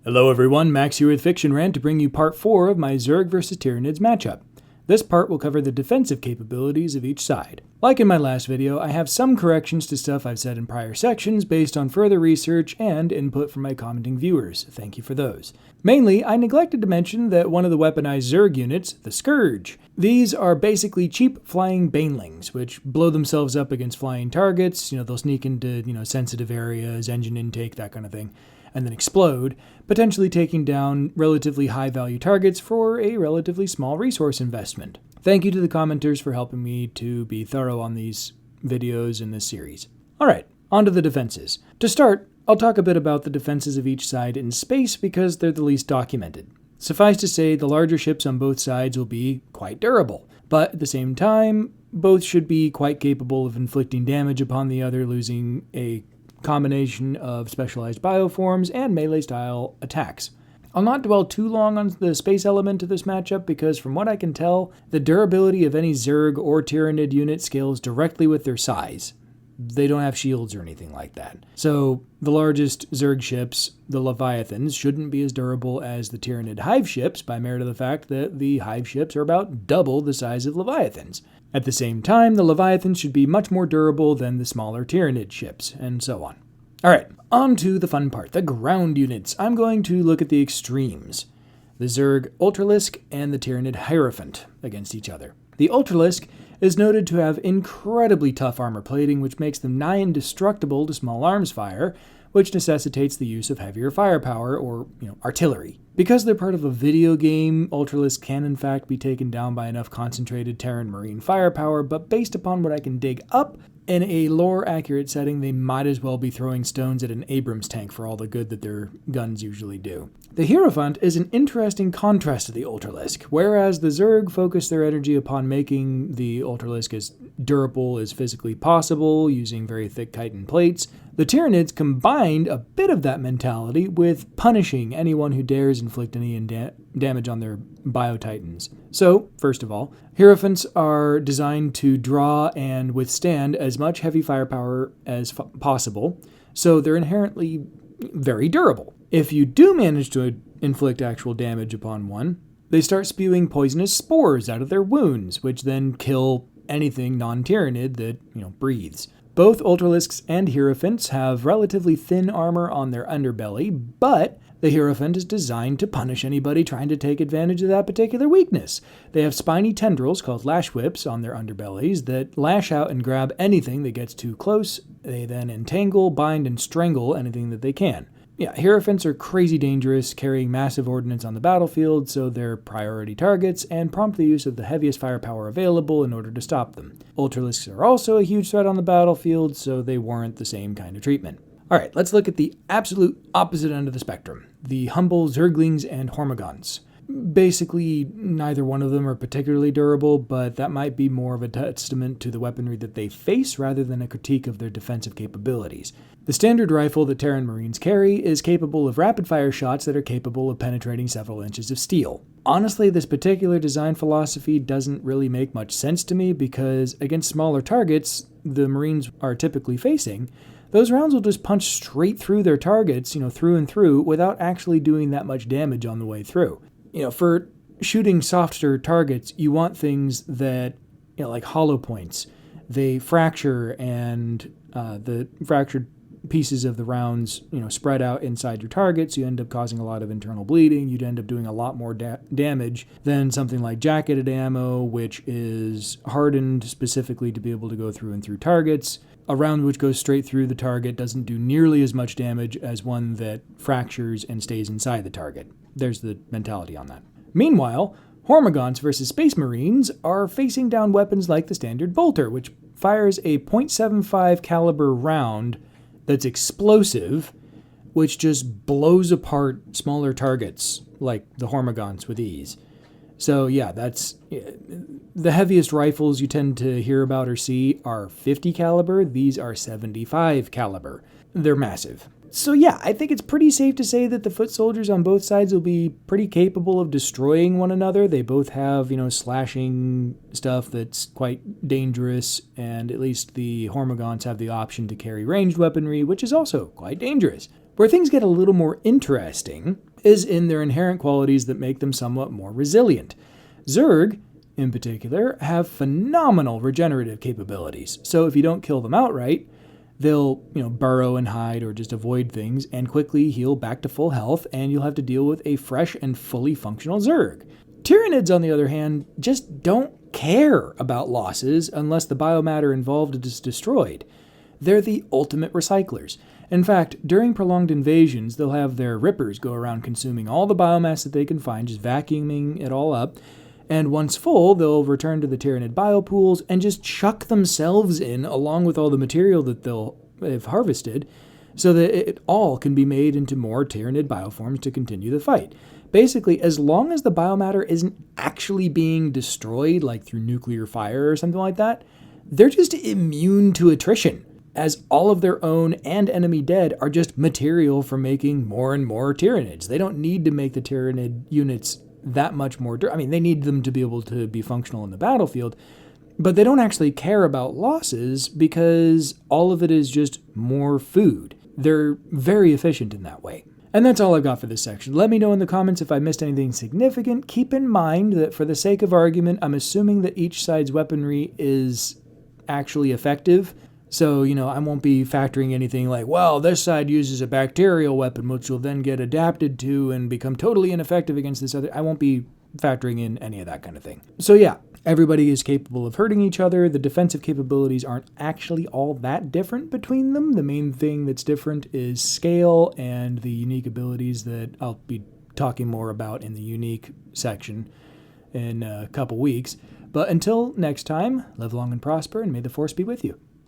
Hello everyone, Max here with Fiction Rant to bring you part 4 of my Zerg vs Tyranids matchup. This part will cover the defensive capabilities of each side. Like in my last video, I have some corrections to stuff I've said in prior sections based on further research and input from my commenting viewers. Thank you for those. Mainly, I neglected to mention that one of the weaponized Zerg units, the Scourge. These are basically cheap flying banelings, which blow themselves up against flying targets. They'll sneak into, sensitive areas, engine intake, that kind of thing, and then explode, potentially taking down relatively high-value targets for a relatively small resource investment. Thank you to the commenters for helping me to be thorough on these videos in this series. Alright, on to the defenses. To start, I'll talk a bit about the defenses of each side in space because they're the least documented. Suffice to say, the larger ships on both sides will be quite durable, but at the same time, both should be quite capable of inflicting damage upon the other, losing a combination of specialized bioforms and melee-style attacks. I'll not dwell too long on the space element of this matchup because from what I can tell, the durability of any Zerg or Tyranid unit scales directly with their size. They don't have shields or anything like that. So the largest Zerg ships, the Leviathans, shouldn't be as durable as the Tyranid hive ships by merit of the fact that the hive ships are about double the size of Leviathans. At the same time, the Leviathans should be much more durable than the smaller Tyranid ships, and so on. Alright, on to the fun part, the ground units. I'm going to look at the extremes. The Zerg Ultralisk and the Tyranid Hierophant against each other. The Ultralisk is noted to have incredibly tough armor plating, which makes them nigh indestructible to small arms fire, which necessitates the use of heavier firepower or, artillery. Because they're part of a video game, Ultralisk can in fact be taken down by enough concentrated Terran Marine firepower, but based upon what I can dig up, in a lore-accurate setting, they might as well be throwing stones at an Abrams tank for all the good that their guns usually do. The Hierophant is an interesting contrast to the Ultralisk. Whereas the Zerg focus their energy upon making the Ultralisk as durable as physically possible, using very thick chitin plates, the Tyranids combined a bit of that mentality with punishing anyone who dares inflict any damage on their Biotitans. So, first of all, Hierophants are designed to draw and withstand as much heavy firepower as possible, so they're inherently very durable. If you do manage to inflict actual damage upon one, they start spewing poisonous spores out of their wounds, which then kill anything non-Tyranid that, breathes. Both Ultralisks and Hierophants have relatively thin armor on their underbelly, but the Hierophant is designed to punish anybody trying to take advantage of that particular weakness. They have spiny tendrils called lash whips on their underbellies that lash out and grab anything that gets too close. They then entangle, bind, and strangle anything that they can. Hierophants are crazy dangerous, carrying massive ordnance on the battlefield, so they're priority targets and prompt the use of the heaviest firepower available in order to stop them. Ultralisks are also a huge threat on the battlefield, so they warrant the same kind of treatment. Alright, let's look at the absolute opposite end of the spectrum, the humble Zerglings and Hormagaunts. Basically, neither one of them are particularly durable, but that might be more of a testament to the weaponry that they face rather than a critique of their defensive capabilities. The standard rifle that Terran Marines carry is capable of rapid-fire shots that are capable of penetrating several inches of steel. Honestly, this particular design philosophy doesn't really make much sense to me because against smaller targets the Marines are typically facing, those rounds will just punch straight through their targets, through and through, without actually doing that much damage on the way through. For shooting softer targets, you want things that, like hollow points. They fracture and the fractured pieces of the rounds, spread out inside your target, so you end up causing a lot of internal bleeding. You'd end up doing a lot more damage than something like jacketed ammo, which is hardened specifically to be able to go through and through targets. A round which goes straight through the target doesn't do nearly as much damage as one that fractures and stays inside the target. There's the mentality on that. Meanwhile, Hormagaunts versus Space Marines are facing down weapons like the standard bolter, which fires a .75 caliber round that's explosive, which just blows apart smaller targets like the Hormagaunts with ease. So that's the heaviest rifles you tend to hear about or see are 50 caliber. These are 75 caliber. They're massive. So I think it's pretty safe to say that the foot soldiers on both sides will be pretty capable of destroying one another. They both have, slashing stuff that's quite dangerous, and at least the Hormagaunts have the option to carry ranged weaponry, which is also quite dangerous. Where things get a little more interesting is in their inherent qualities that make them somewhat more resilient. Zerg, in particular, have phenomenal regenerative capabilities, so if you don't kill them outright, they'll, burrow and hide or just avoid things and quickly heal back to full health, and you'll have to deal with a fresh and fully functional Zerg. Tyranids, on the other hand, just don't care about losses unless the biomatter involved is destroyed. They're the ultimate recyclers. In fact, during prolonged invasions, they'll have their rippers go around consuming all the biomass that they can find, just vacuuming it all up, and once full, they'll return to the Tyranid biopools and just chuck themselves in along with all the material that they've harvested, so that it all can be made into more Tyranid bioforms to continue the fight. Basically, as long as the biomatter isn't actually being destroyed, like through nuclear fire or something like that, they're just immune to attrition, as all of their own and enemy dead are just material for making more and more Tyranids. They don't need to make the Tyranid units that much more. They need them to be able to be functional in the battlefield, but they don't actually care about losses because all of it is just more food. They're very efficient in that way. And that's all I've got for this section. Let me know in the comments if I missed anything significant. Keep in mind that for the sake of argument, I'm assuming that each side's weaponry is actually effective. So, I won't be factoring anything like, well, this side uses a bacterial weapon, which will then get adapted to and become totally ineffective against this other. I won't be factoring in any of that kind of thing. So yeah, everybody is capable of hurting each other. The defensive capabilities aren't actually all that different between them. The main thing that's different is scale and the unique abilities that I'll be talking more about in the unique section in a couple weeks. But until next time, live long and prosper, and may the Force be with you.